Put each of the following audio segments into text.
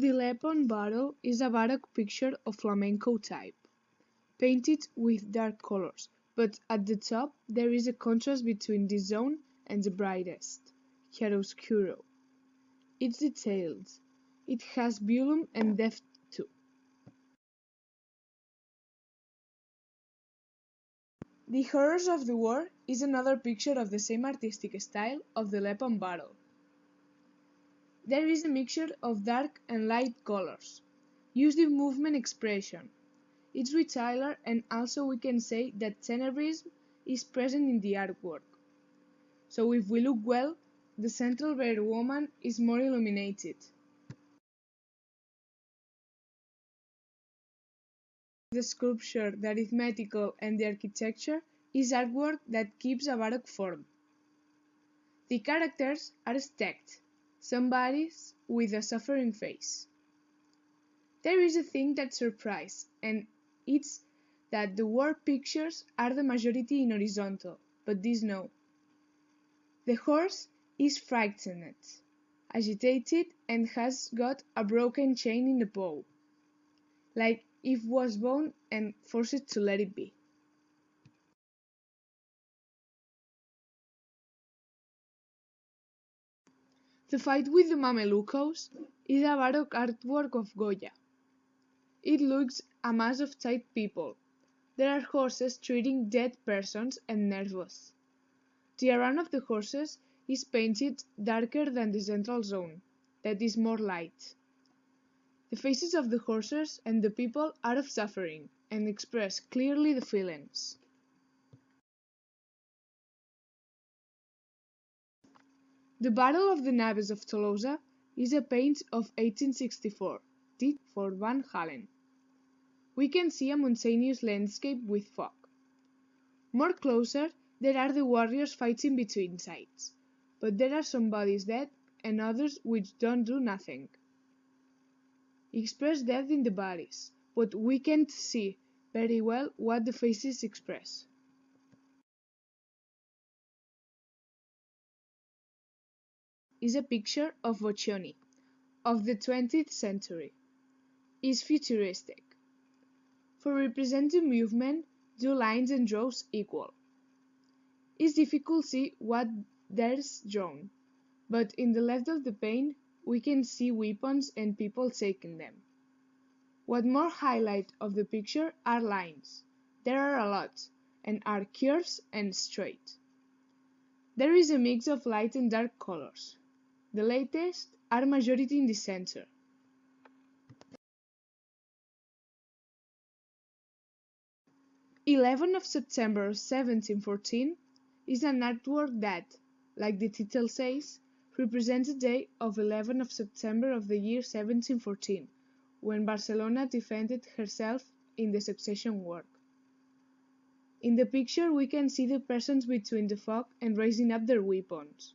The Lepon bottle is a baroque picture of flamenco type, painted with dark colors, but at the top there is a contrast between the zone and the brightest, chiaroscuro. It's detailed. It has volume and depth too. The Horrors of the War is another picture of the same artistic style of the Lepon bottle. There is a mixture of dark and light colors, used in movement expression. It's retiler, and also we can say that tenebrism is present in the artwork. So if we look well, the central bear woman is more illuminated. The sculpture, the arithmetical, and the architecture is artwork that keeps a baroque form. The characters are stacked, some bodies with a suffering face. There is a thing that surprises, and it's that the war pictures are the majority in horizontal, but this no. The horse is frightened, agitated, and has got a broken chain in the paw, like if was bound and forced to let it be. The fight with the Mamelucos is a baroque artwork of Goya. It looks a mass of tight people. There are horses treating dead persons and nervous. The around of the horses is painted darker than the central zone, that is more light. The faces of the horses and the people are of suffering, and express clearly the feelings. The Battle of the Naves of Tolosa is a paint of 1864, did for Van Halen. We can see a mountainous landscape with fog. More closer, there are the warriors fighting between sides, but there are some bodies dead and others which don't do nothing. Express death in the bodies, but we can't see very well what the faces express. Is a picture of Boccioni, of the 20th century. Is futuristic. For representing movement, do lines and draws equal. It's difficult to see what there's drawn, but in the left of the pane we can see weapons and people taking them. What more highlight of the picture are lines. There are a lot, and are curves and straight. There is a mix of light and dark colors. The latest are majority in the center. September 11, 1714 is an artwork that, like the title says, represents the day of 11 of September of the year 1714, when Barcelona defended herself in the Succession War. In the picture we can see the persons between the fog and raising up their weapons.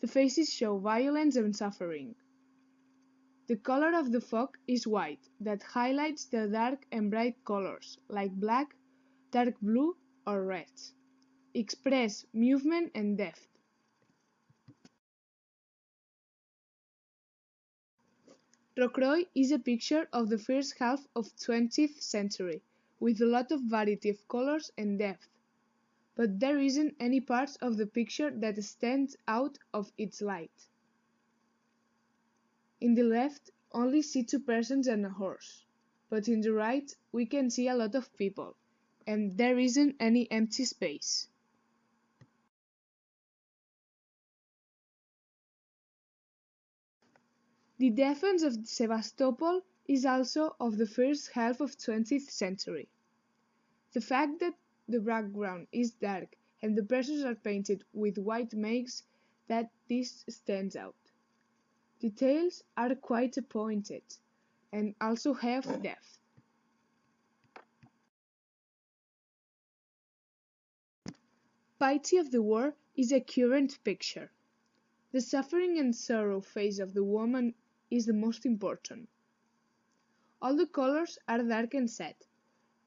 The faces show violence and suffering. The color of the fog is white, that highlights the dark and bright colors, like black, dark blue, or red. Express movement and depth. Rocroi is a picture of the first half of 20th century, with a lot of variety of colors and depth. But there isn't any part of the picture that stands out of its light. In the left, only see two persons and a horse, but in the right we can see a lot of people, and there isn't any empty space. The defense of Sevastopol is also of the first half of 20th century. The fact that the background is dark and the persons are painted with white makes that this stands out. Details are quite appointed, and also have depth. Piety of the War is a current picture. The suffering and sorrow face of the woman is the most important. All the colors are dark and sad,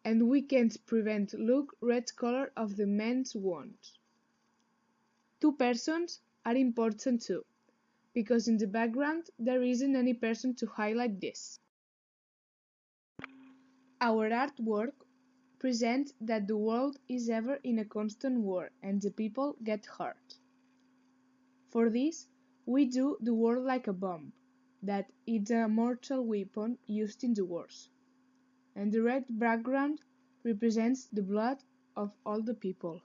and we can't prevent look red color of the men's wounds. Two persons are important too, because in the background there isn't any person to highlight this. Our artwork presents that the world is ever in a constant war and the people get hurt. For this, we do the world like a bomb, that it's a mortal weapon used in the wars. And the red background represents the blood of all the people.